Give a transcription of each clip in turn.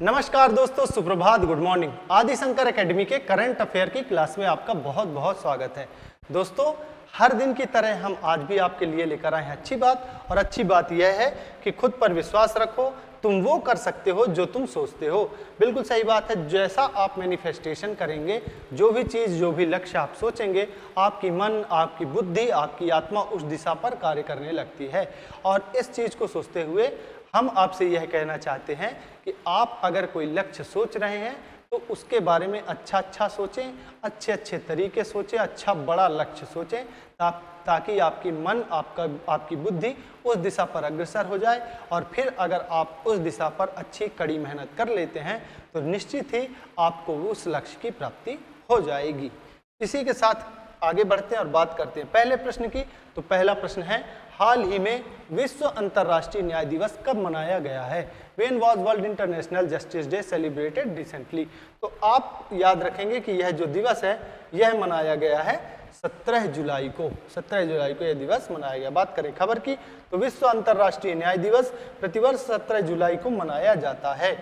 नमस्कार दोस्तों, सुप्रभात, गुड मॉर्निंग। आदि शंकर एकेडमी के करंट अफेयर की क्लास में आपका बहुत बहुत स्वागत है। दोस्तों, हर दिन की तरह हम आज भी आपके लिए लेकर आए हैं अच्छी बात, और अच्छी बात यह है कि खुद पर विश्वास रखो। तुम वो कर सकते हो जो तुम सोचते हो। बिल्कुल सही बात है। जैसा आप मैनिफेस्टेशन करेंगे, जो भी चीज़, जो भी लक्ष्य आप सोचेंगे, आपकी मन, आपकी बुद्धि, आपकी आत्मा उस दिशा पर कार्य करने लगती है। और इस चीज़ को सोचते हुए हम आपसे यह कहना चाहते हैं कि आप अगर कोई लक्ष्य सोच रहे हैं तो उसके बारे में अच्छा सोचें, अच्छे तरीके सोचें, अच्छा बड़ा लक्ष्य सोचें, ताकि आपकी मन, आपकी बुद्धि उस दिशा पर अग्रसर हो जाए। और फिर अगर आप उस दिशा पर अच्छी कड़ी मेहनत कर लेते हैं तो निश्चित ही आपको उस लक्ष्य की प्राप्ति हो जाएगी। इसी के साथ आगे बढ़ते हैं और बात करते हैं पहले प्रश्न की। तो पहला प्रश्न है, हाल ही में विश्व अंतर्राष्ट्रीय न्याय दिवस कब मनाया गया है? When was World International Justice Day celebrated recently? तो आप याद रखेंगे कि यह जो दिवस है यह मनाया गया है 17 जुलाई को। 17 जुलाई को यह दिवस मनाया गया। बात करें खबर की, तो विश्व अंतर्राष्ट्रीय न्याय दिवस प्रतिवर्ष 17 जुलाई को मनाया जाता है,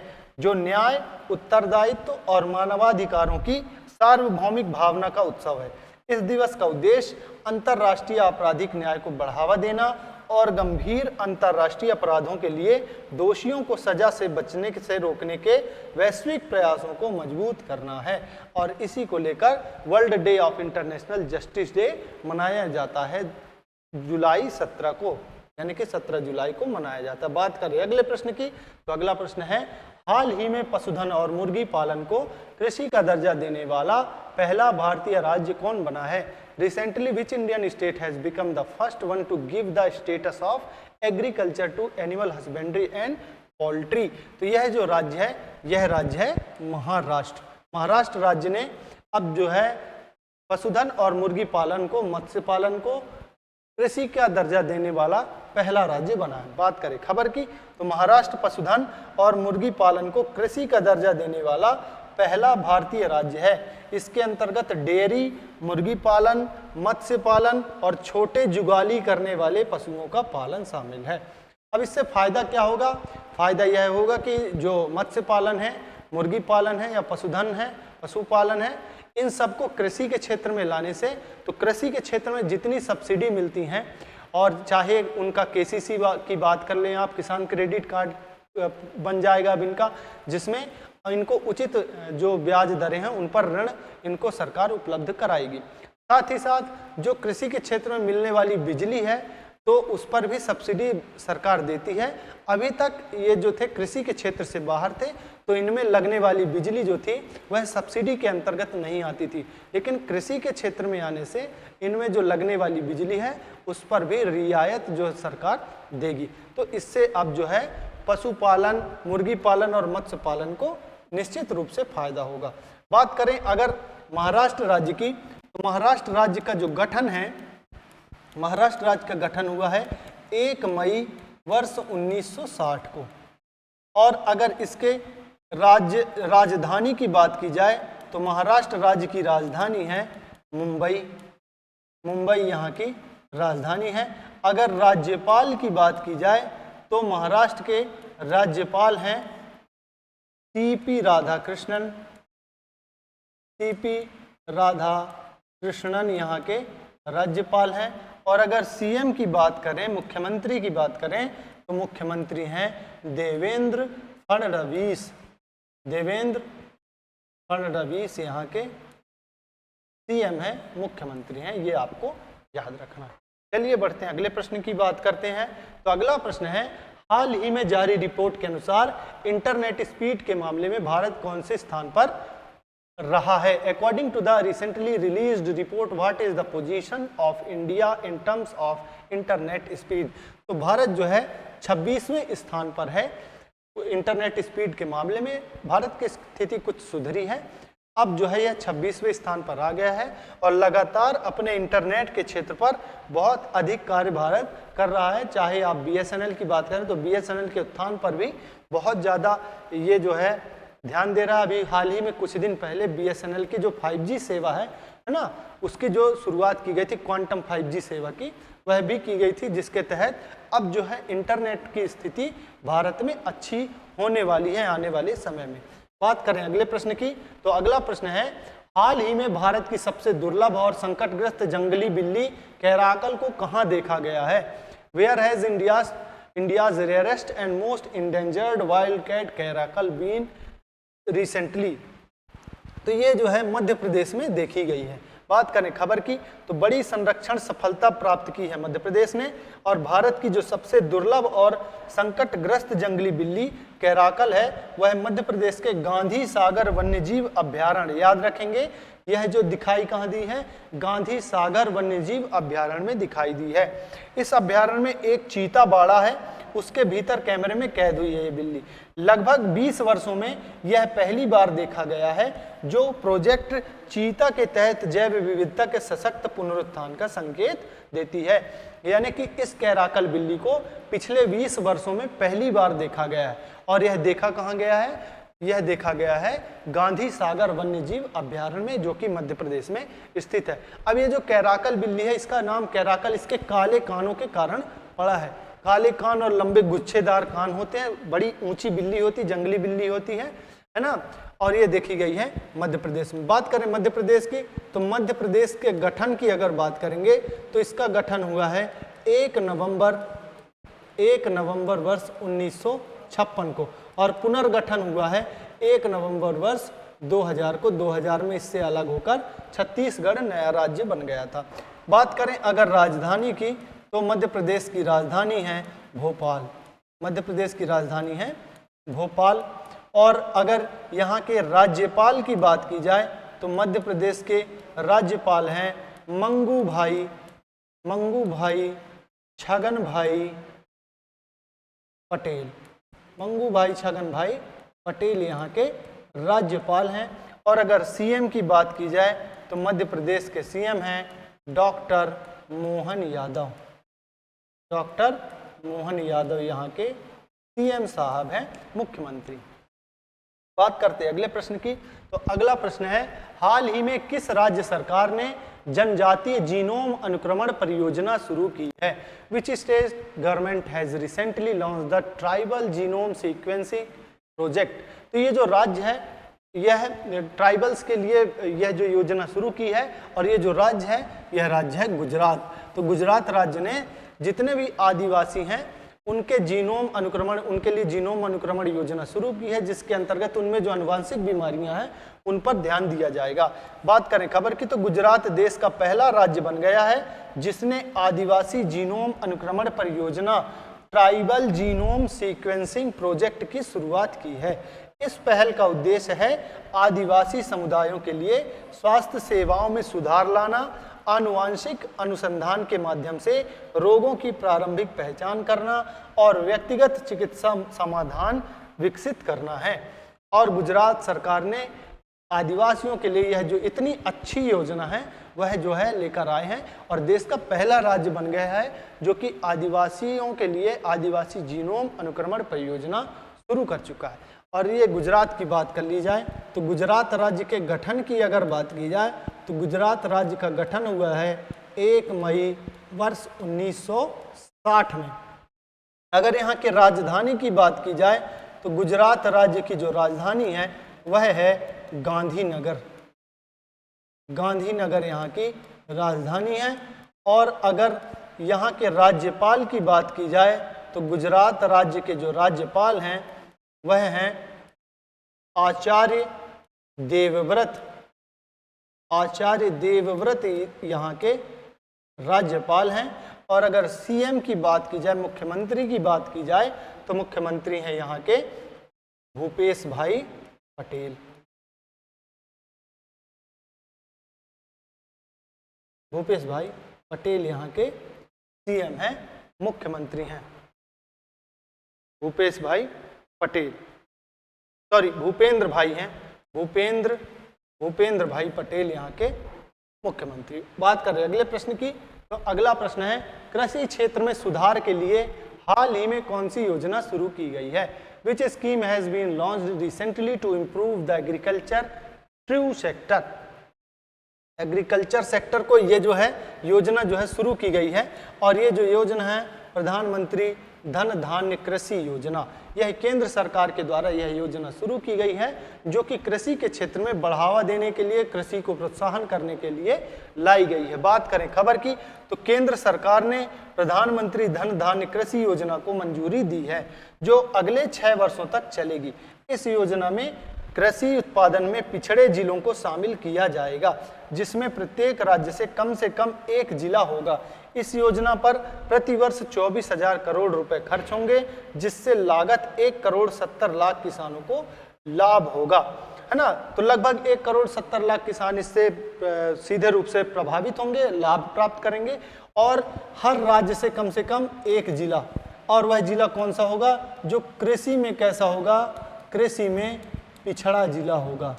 जो न्याय, उत्तरदायित्व और मानवाधिकारों की सार्वभौमिक भावना का उत्सव है। इस दिवस का उद्देश्य अंतर्राष्ट्रीय आपराधिक न्याय को बढ़ावा देना और गंभीर अंतर्राष्ट्रीय अपराधों के लिए दोषियों को सजा से बचने से रोकने के वैश्विक प्रयासों को मजबूत करना है। और इसी को लेकर world day of international justice day मनाया जाता है जुलाई 17 को, यानी कि 17 जुलाई को मनाया जाता है। बात करें अगले प्रश्न की, तो अगला प्रश्न है, हाल ही में पशुधन और मुर्गी पालन को कृषि का दर्जा देने वाला पहला भारतीय राज्य कौन बना है? Recently, which Indian state has become the first one to give the status of agriculture to animal husbandry and poultry? तो यह जो राज्य है, यह राज्य है महाराष्ट्र। महाराष्ट्र राज्य ने अब जो है पशुधन और मुर्गी पालन को, मत्स्य पालन को कृषि का दर्जा देने वाला पहला राज्य बना है। बात करें खबर की, तो महाराष्ट्र पशुधन और मुर्गी पालन को कृषि का दर्जा देने वाला पहला भारतीय राज्य है। इसके अंतर्गत डेयरी, मुर्गी पालन, मत्स्य पालन और छोटे जुगाली करने वाले पशुओं का पालन शामिल है। अब इससे फायदा क्या होगा? फायदा यह होगा कि जो मत्स्य पालन है, मुर्गी पालन है या पशुधन है, पशुपालन है, इन सबको कृषि के क्षेत्र में लाने से, तो कृषि के क्षेत्र में जितनी सब्सिडी मिलती हैं, और चाहे उनका केसीसी की बात कर लें आप, किसान क्रेडिट कार्ड बन जाएगा अब इनका, जिसमें इनको उचित जो ब्याज दरें हैं उन पर ऋण इनको सरकार उपलब्ध कराएगी। साथ ही साथ जो कृषि के क्षेत्र में मिलने वाली बिजली है, तो उस पर भी सब्सिडी सरकार देती है। अभी तक ये जो थे कृषि के क्षेत्र से बाहर थे, तो इनमें लगने वाली बिजली जो थी वह सब्सिडी के अंतर्गत नहीं आती थी, लेकिन कृषि के क्षेत्र में आने से इनमें जो लगने वाली बिजली है उस पर भी रियायत जो सरकार देगी। तो इससे अब जो है पशुपालन, मुर्गी पालन और मत्स्य पालन को निश्चित रूप से फायदा होगा। बात करें अगर महाराष्ट्र राज्य की, तो महाराष्ट्र राज्य का जो गठन है, महाराष्ट्र राज्य का गठन हुआ है 1 मई वर्ष 1960 को। और अगर इसके राजधानी की बात की जाए, तो महाराष्ट्र राज्य की राजधानी है मुंबई। मुंबई यहाँ की राजधानी है। अगर राज्यपाल की बात की जाए, तो महाराष्ट्र के राज्यपाल हैं सीपी राधाकृष्णन। सीपी राधाकृष्णन यहाँ के राज्यपाल हैं। और अगर सीएम की बात करें, मुख्यमंत्री की बात करें, तो मुख्यमंत्री हैं देवेंद्र फडणवीस। देवेंद्र फडणवीस यहाँ के सीएम हैं, मुख्यमंत्री हैं, ये आपको याद रखना है। चलिए बढ़ते हैं अगले प्रश्न की बात करते हैं। तो अगला प्रश्न है, हाल ही में जारी रिपोर्ट के अनुसार इंटरनेट स्पीड के मामले में भारत कौन से स्थान पर रहा है? According to the recently released report, what is the position of India in terms of internet speed? तो भारत जो है 26वें स्थान पर है। इंटरनेट स्पीड के मामले में भारत की स्थिति कुछ सुधरी है। अब जो है यह 26वें स्थान पर आ गया है और लगातार अपने इंटरनेट के क्षेत्र पर बहुत अधिक कार्य भारत कर रहा है। चाहे आप BSNL की बात करें, तो BSNL के उत्थान पर भी बहुत ज़्यादा ये जो है ध्यान दे रहा है। अभी हाल ही में कुछ दिन पहले BSNL की जो 5G सेवा है ना, उसकी जो शुरुआत की गई थी क्वांटम 5G सेवा की, वह भी की गई थी, जिसके तहत अब जो है इंटरनेट की स्थिति भारत में अच्छी होने वाली है आने वाले समय में। बात करें अगले प्रश्न की, तो अगला प्रश्न है, हाल ही में भारत की सबसे दुर्लभ और संकटग्रस्त जंगली बिल्ली कैराकल को कहाँ देखा गया है? Where has India's rarest and most endangered wild cat caracal been recently? तो ये जो है मध्य प्रदेश में देखी गई है। बात करें खबर की, तो बड़ी संरक्षण सफलता प्राप्त की है मध्य प्रदेश ने, और भारत की जो सबसे दुर्लभ और संकटग्रस्त जंगली बिल्ली कैराकल है वह मध्य प्रदेश के गांधी सागर वन्यजीव अभ्यारण्य, याद रखेंगे यह जो दिखाई कहाँ दी है, गांधी सागर वन्यजीव अभ्यारण्य में दिखाई दी है। इस अभ्यारण्य में एक चीता बाड़ा है, उसके भीतर कैमरे में कैद हुई है ये बिल्ली। लगभग 20 वर्षों में यह पहली बार देखा गया है, जो प्रोजेक्ट चीता के तहत जैव विविधता के सशक्त पुनरुत्थान का संकेत देती है। यानी कि इस कैराकल बिल्ली को पिछले 20 वर्षों में पहली बार देखा गया है, और यह देखा कहाँ गया है? यह देखा गया है गांधी सागर वन्यजीव अभ्यारण्य में, जो कि मध्य प्रदेश में स्थित है। अब ये जो कैराकल बिल्ली है, इसका नाम कैराकल इसके काले कानों के कारण पड़ा है। काले कान और लंबे गुच्छेदार कान होते हैं, बड़ी ऊंची बिल्ली होती, जंगली बिल्ली होती है ना, और ये देखी गई है मध्य प्रदेश में। बात करें मध्य प्रदेश की, तो मध्य प्रदेश के गठन की अगर बात करेंगे तो इसका गठन हुआ है 1 नवंबर वर्ष 1956 को, और पुनर्गठन हुआ है 1 नवंबर वर्ष 2000 को। 2000 में इससे अलग होकर छत्तीसगढ़ नया राज्य बन गया था। बात करें अगर राजधानी की, तो मध्य प्रदेश की राजधानी है भोपाल। मध्य प्रदेश की राजधानी है भोपाल। और अगर यहाँ के राज्यपाल की बात की जाए, तो मध्य प्रदेश के राज्यपाल हैं मंगू भाई छगन भाई पटेल। मंगू भाई छगन भाई पटेल यहाँ के राज्यपाल हैं। और अगर सीएम की बात की जाए, तो मध्य प्रदेश के सीएम हैं डॉक्टर मोहन यादव। डॉक्टर मोहन यादव यहाँ के सीएम साहब हैं, मुख्यमंत्री। बात करते हैं अगले प्रश्न की, तो अगला प्रश्न है, हाल ही में किस राज्य सरकार ने जनजातीय जीनोम अनुक्रमण परियोजना शुरू की है? Which state government has recently launch the tribal genome sequencing project? तो ये जो राज्य है, यह ट्राइबल्स के लिए यह जो योजना शुरू की है, और ये जो राज्य है, यह राज्य है गुजरात। तो गुजरात राज्य ने जितने भी आदिवासी हैं उनके जीनोम अनुक्रमण, उनके लिए जीनोम अनुक्रमण योजना शुरू की है, जिसके अंतर्गत उनमें जो आनुवांशिक बीमारियां हैं उन पर ध्यान दिया जाएगा। बात करें खबर की, तो गुजरात देश का पहला राज्य बन गया है जिसने आदिवासी जीनोम अनुक्रमण परियोजना ट्राइबल जीनोम सीक्वेंसिंग प्रोजेक्ट की शुरुआत की है। इस पहल का उद्देश्य है आदिवासी समुदायों के लिए स्वास्थ्य सेवाओं में सुधार लाना, आनुवांशिक अनुसंधान के माध्यम से रोगों की प्रारंभिक पहचान करना और व्यक्तिगत चिकित्सा समाधान विकसित करना है। और गुजरात सरकार ने आदिवासियों के लिए यह जो इतनी अच्छी योजना है वह जो है लेकर आए हैं, और देश का पहला राज्य बन गया है जो कि आदिवासियों के लिए आदिवासी जीनोम अनुक्रमण परियोजना शुरू कर चुका है। और ये गुजरात की बात कर ली जाए, तो गुजरात राज्य के गठन की अगर बात की जाए, तो गुजरात राज्य का गठन हुआ है 1 मई वर्ष 1960 में। अगर यहाँ के राजधानी की बात की जाए, तो गुजरात राज्य की जो राजधानी है वह है गांधीनगर। गांधीनगर यहाँ की राजधानी है। और अगर यहाँ के राज्यपाल की बात की जाए, तो गुजरात राज्य के जो राज्यपाल हैं वह हैं आचार्य देवव्रत। आचार्य देवव्रत यहाँ के राज्यपाल हैं। और अगर सीएम की बात की जाए, मुख्यमंत्री की बात की जाए, तो मुख्यमंत्री हैं यहाँ के भूपेश भाई पटेल। भूपेश भाई पटेल यहाँ के सीएम हैं, मुख्यमंत्री हैं भूपेश भाई पटेल। सॉरी, भूपेंद्र भाई हैं, भूपेंद्र भाई पटेल यहाँ के मुख्यमंत्री। बात कर रहे हैं अगले प्रश्न की, तो अगला प्रश्न है, कृषि क्षेत्र में सुधार के लिए हाल ही में कौन सी योजना शुरू की गई है? Which scheme has been launched recently to improve the agriculture true sector? Agriculture sector को ये जो है योजना जो है शुरू की गई है। और ये जो योजना है प्रधानमंत्री धन धान्य कृषि योजना, यह केंद्र सरकार के द्वारा यह योजना शुरू की गई है, जो कि कृषि के क्षेत्र में बढ़ावा देने के लिए, कृषि को प्रोत्साहन करने के लिए लाई गई है। बात करें खबर की, तो केंद्र सरकार ने प्रधानमंत्री धन धान्य कृषि योजना को मंजूरी दी है, जो अगले 6 वर्षों तक चलेगी। इस योजना में कृषि उत्पादन में पिछड़े जिलों को शामिल किया जाएगा, जिसमें प्रत्येक राज्य से कम एक जिला होगा। इस योजना पर प्रतिवर्ष 24,000 करोड़ रुपए खर्च होंगे, जिससे लागत 1,70,00,000 किसानों को लाभ होगा, है ना। तो लगभग 1,70,00,000 किसान इससे सीधे रूप से प्रभावित होंगे, लाभ प्राप्त करेंगे। और हर राज्य से कम एक जिला, और वह जिला कौन सा होगा, जो कृषि में कैसा होगा, कृषि में पिछड़ा जिला होगा।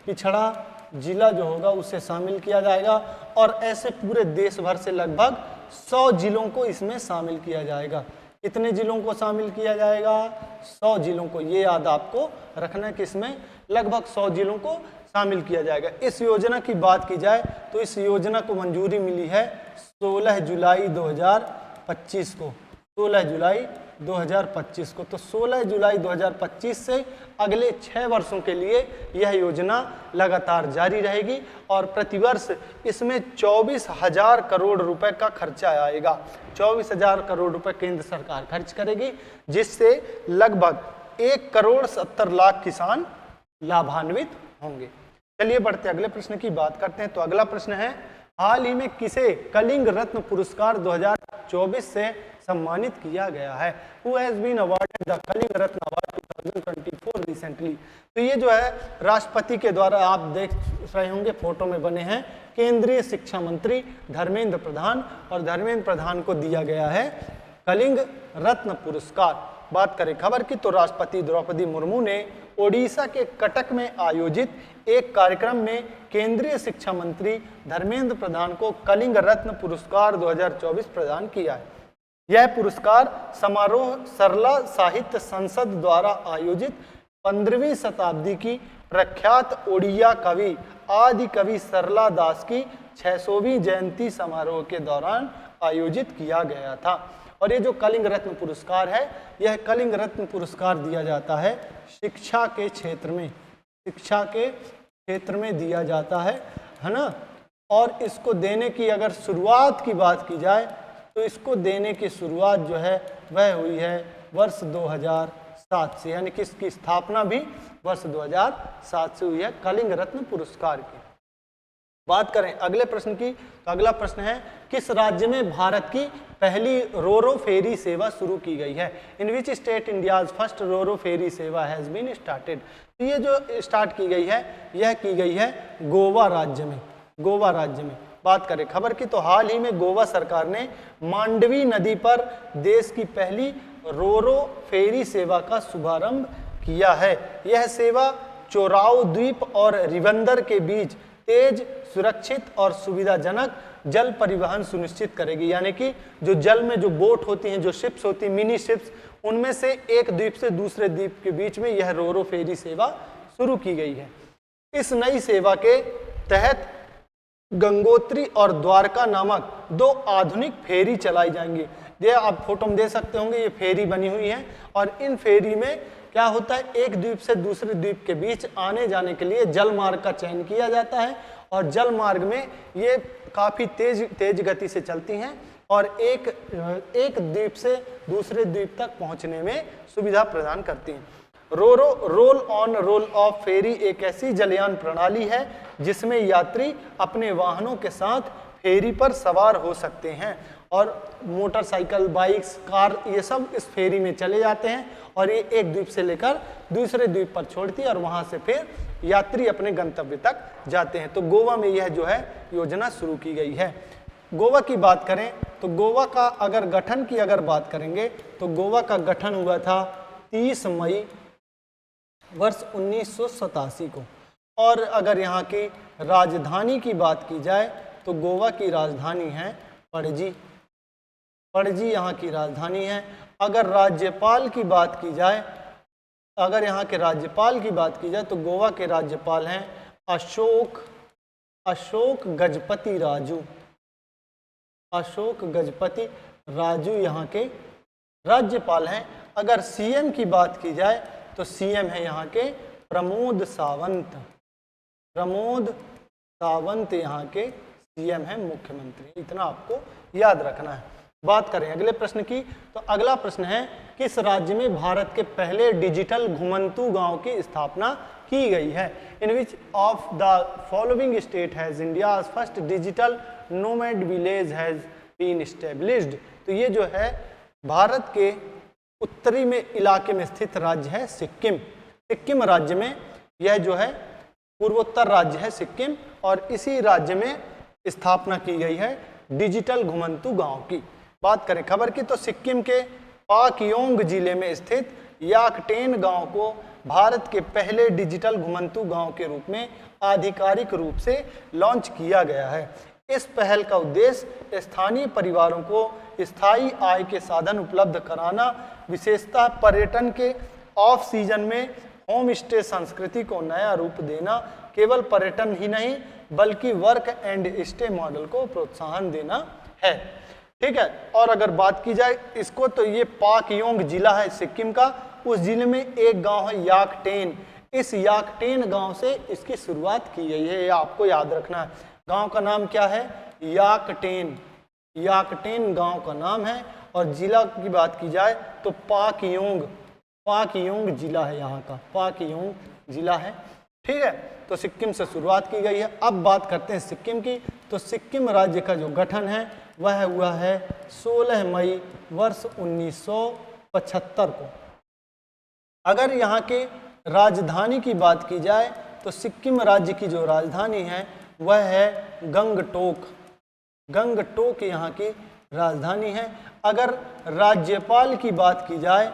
पिछड़ा जिला जो होगा उसे शामिल किया जाएगा। और ऐसे पूरे देश भर से लगभग 100 जिलों को इसमें शामिल किया जाएगा। कितने जिलों को शामिल किया जाएगा, 100 जिलों को। ये याद आपको रखना कि इसमें लगभग 100 जिलों को शामिल किया जाएगा। इस योजना की बात की जाए तो इस योजना को मंजूरी मिली है 16 जुलाई 2025 को, 16 जुलाई 2025 को। तो 16 जुलाई 2025 से अगले 6 वर्षों के लिए यह योजना लगातार जारी रहेगी और प्रतिवर्ष इसमें 24,000 करोड़ रुपए का खर्चा आएगा। 24,000 करोड़ रुपए केंद्र सरकार खर्च करेगी, जिससे लगभग 1,70,00,000 किसान लाभान्वित होंगे। चलिए बढ़ते अगले प्रश्न की बात करते हैं। तो अगला प्रश्न है, हाल ही में किसे कलिंग रत्न पुरस्कार 2024 से सम्मानित किया गया है? Who has been awarded the Kalinga Ratna award 2024 recently? तो ये जो है राष्ट्रपति के द्वारा, आप देख रहे होंगे फोटो में बने हैं, केंद्रीय शिक्षा मंत्री धर्मेंद्र प्रधान, और धर्मेंद्र प्रधान को दिया गया है कलिंग रत्न पुरस्कार। बात करें खबर की, तो राष्ट्रपति द्रौपदी मुर्मू ने ओडिशा के कटक में आयोजित एक कार्यक्रम में केंद्रीय शिक्षा मंत्री धर्मेंद्र प्रधान को कलिंग रत्न पुरस्कार 2024 प्रदान किया है। यह पुरस्कार समारोह सरला साहित्य संसद द्वारा आयोजित 15वीं शताब्दी की प्रख्यात ओडिया कवि आदि कवि सरला दास की 600वीं जयंती समारोह के दौरान आयोजित किया गया था। और ये जो कलिंग रत्न पुरस्कार है, यह कलिंग रत्न पुरस्कार दिया जाता है शिक्षा के क्षेत्र में, शिक्षा के क्षेत्र में दिया जाता है ना। और इसको देने की अगर शुरुआत की बात की जाए तो इसको देने की शुरुआत जो है वह हुई है वर्ष 2007 से, यानी कि इसकी स्थापना भी वर्ष 2007 से हुई है कलिंग रत्न पुरस्कार की। बात करें अगले प्रश्न की, तो अगला प्रश्न है, किस राज्य में भारत की पहली रोरो फेरी सेवा शुरू की गई है? In which state India's first रोरो फेरी सेवा हैज बीन स्टार्टेड? तो ये जो स्टार्ट की गई है, यह की गई है गोवा राज्य में, गोवा राज्य में। बात करें खबर की, तो हाल ही में गोवा सरकार ने मांडवी नदी पर देश की पहली रोरो फेरी सेवा का शुभारंभ किया है। यह सेवा चोराव द्वीप और रिवंदर के बीच तेज, सुरक्षित और सुविधाजनक जल परिवहन सुनिश्चित करेगी। यानी कि जो जल में जो बोट होती हैं, जो शिप्स होती हैं, मिनी शिप्स, उनमें से एक द्वीप से दूसरे द्वीप के बीच में यह रोरो फेरी सेवा शुरू की गई है। इस नई सेवा के तहत गंगोत्री और द्वारका नामक 2 आधुनिक फेरी चलाई जाएंगी। ये आप फोटो में दे सकते होंगे, ये फेरी बनी हुई है और इन फेरी में क्या होता है, एक द्वीप से दूसरे द्वीप के बीच आने जाने के लिए जल मार्ग का चयन किया जाता है और जल मार्ग में ये काफ़ी तेज गति से चलती हैं और एक द्वीप से दूसरे द्वीप तक पहुंचने में सुविधा प्रदान करती हैं। रोल ऑन रोल ऑफ फेरी एक ऐसी जलयान प्रणाली है जिसमें यात्री अपने वाहनों के साथ फेरी पर सवार हो सकते हैं और मोटरसाइकिल, बाइक्स, कार, ये सब इस फेरी में चले जाते हैं और ये एक द्वीप से लेकर दूसरे द्वीप पर छोड़ती है और वहां से फिर यात्री अपने गंतव्य तक जाते हैं। तो गोवा में यह जो है योजना शुरू की गई है। गोवा की बात करें तो गोवा का अगर गठन की अगर बात करेंगे तो गोवा का गठन हुआ था 30 मई वर्ष 1987 को। और अगर यहाँ की राजधानी की बात की जाए तो गोवा की राजधानी है पणजी। पणजी यहाँ की राजधानी है। अगर राज्यपाल की बात की जाए, अगर यहाँ के राज्यपाल की बात की जाए तो गोवा के राज्यपाल हैं अशोक गजपति राजू। अशोक गजपति राजू यहाँ के राज्यपाल हैं। अगर सीएम की बात की जाए तो सीएम है यहाँ के प्रमोद सावंत। प्रमोद सावंत यहाँ के सीएम है, मुख्यमंत्री। इतना आपको याद रखना है। बात करें अगले प्रश्न की, तो अगला प्रश्न है किस राज्य में भारत के पहले डिजिटल घुमंतू गांव की स्थापना की गई है? In which of the following state has India's first digital nomad village has been established? तो ये जो है भारत के उत्तरी में इलाके में स्थित राज्य है सिक्किम। सिक्किम राज्य में यह जो है पूर्वोत्तर राज्य है सिक्किम, और इसी राज्य में स्थापना की गई है डिजिटल घुमंतू गांव की। बात करें खबर की, तो सिक्किम के पाकयोंग जिले में स्थित याकटेन गांव को भारत के पहले डिजिटल घुमंतू गांव के रूप में आधिकारिक रूप से लॉन्च किया गया है। इस पहल का उद्देश्य स्थानीय परिवारों को स्थायी आय के साधन उपलब्ध कराना, विशेषतः पर्यटन के ऑफ सीजन में होम स्टे संस्कृति को नया रूप देना, केवल पर्यटन ही नहीं बल्कि वर्क एंड स्टे मॉडल को प्रोत्साहन देना है। ठीक है, और अगर बात की जाए इसको, तो ये पाकयोंग जिला है सिक्किम का, उस जिले में एक गांव है याकटेन। इस याकटेन गांव से इसकी शुरुआत की गई है, ये आपको याद रखना है। गांव का नाम क्या है? याकटेन। याकटेन गांव का नाम है। और जिला की बात की जाए तो पाकयोंग, पाकयोंग जिला है यहाँ का, पाकयोंग जिला है। ठीक है, तो सिक्किम से शुरुआत की गई है। अब बात करते हैं सिक्किम की, तो सिक्किम राज्य का जो गठन है वह हुआ है 16 मई वर्ष 1975 को। अगर यहाँ के राजधानी की बात की जाए तो सिक्किम राज्य की जो राजधानी है वह है गंगटोक। गंगटोक यहाँ की राजधानी है। अगर राज्यपाल की बात की जाए,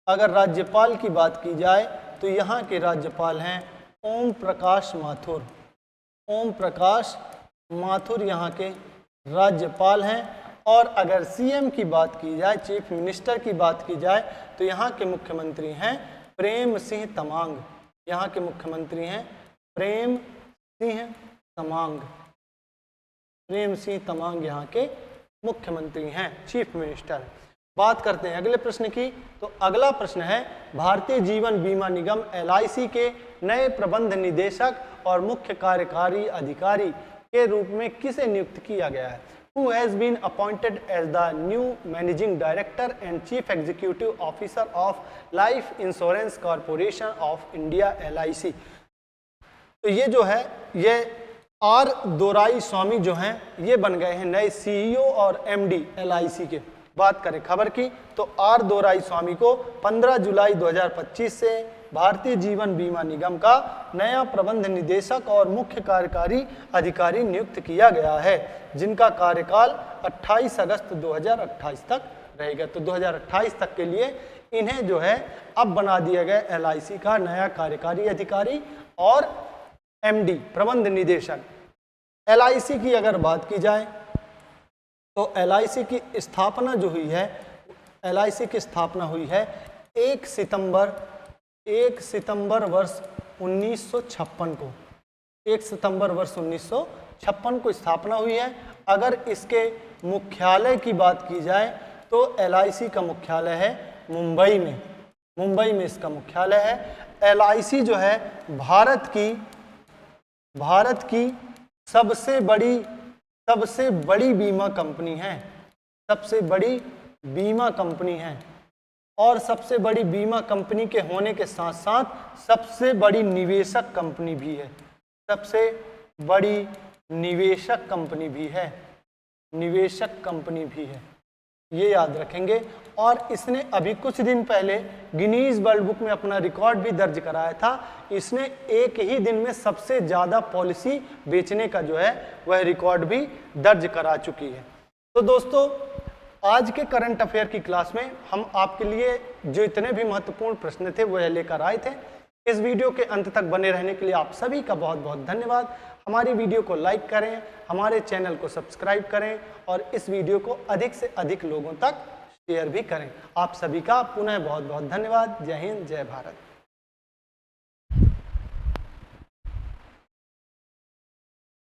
अगर राज्यपाल की बात की जाए तो यहाँ के राज्यपाल हैं ओम प्रकाश माथुर। ओम प्रकाश माथुर यहाँ के राज्यपाल हैं। और अगर सीएम की बात की जाए, चीफ मिनिस्टर की बात की जाए, तो यहाँ के मुख्यमंत्री हैं प्रेम सिंह तमांग। यहाँ के मुख्यमंत्री हैं प्रेम सिंह तमांग। प्रेम सिंह तमांग यहाँ के मुख्यमंत्री हैं, चीफ मिनिस्टर। बात करते हैं अगले प्रश्न की, तो अगला प्रश्न है भारतीय जीवन बीमा निगम LIC के नए प्रबंध निदेशक और मुख्य कार्यकारी अधिकारी के रूप में किसे नियुक्त किया गया है? Who has been appointed as the new managing director and chief executive officer of Life Insurance Corporation of India LIC? तो ये जो है ये R दोराई स्वामी जो हैं ये बन गए हैं नए CEO और MD LIC के। बात करें खबर की, तो R दोराई स्वामी को 15 जुलाई 2025 से भारतीय जीवन बीमा निगम का नया प्रबंध निदेशक और मुख्य कार्यकारी अधिकारी नियुक्त किया गया है, जिनका कार्यकाल 28 अगस्त 2028 तक रहेगा। तो 2028 तक के लिए इन्हें जो है अब बना दिया गया LIC का नया कार्यकारी अधिकारी और MD प्रबंध निदेशक। LIC की अगर बात की जाए तो LIC की स्थापना जो हुई है, LIC की स्थापना हुई है 1 सितंबर वर्ष 1956 को। 1 सितंबर वर्ष 1956 को स्थापना हुई है। अगर इसके मुख्यालय की बात की जाए तो LIC का मुख्यालय है मुंबई में। मुंबई में इसका मुख्यालय है। LIC जो है भारत की सबसे बड़ी बीमा कंपनी है, सबसे बड़ी बीमा कंपनी है। और सबसे बड़ी बीमा कंपनी के होने के साथ साथ सबसे बड़ी निवेशक कंपनी भी है, सबसे बड़ी निवेशक कंपनी भी है, निवेशक कंपनी भी है, ये याद रखेंगे। और इसने अभी कुछ दिन पहले गिनीज वर्ल्ड बुक में अपना रिकॉर्ड भी दर्ज कराया था। इसने एक ही दिन में सबसे ज़्यादा पॉलिसी बेचने का जो है वह रिकॉर्ड भी दर्ज करा चुकी है। तो दोस्तों, आज के करंट अफेयर की क्लास में हम आपके लिए जो इतने भी महत्वपूर्ण प्रश्न थे वह लेकर आए थे। इस वीडियो के अंत तक बने रहने के लिए आप सभी का बहुत बहुत धन्यवाद। हमारी वीडियो को लाइक करें, हमारे चैनल को सब्सक्राइब करें और इस वीडियो को अधिक से अधिक लोगों तक शेयर भी करें। आप सभी का पुनः बहुत बहुत धन्यवाद। जय हिंद, जय भारत।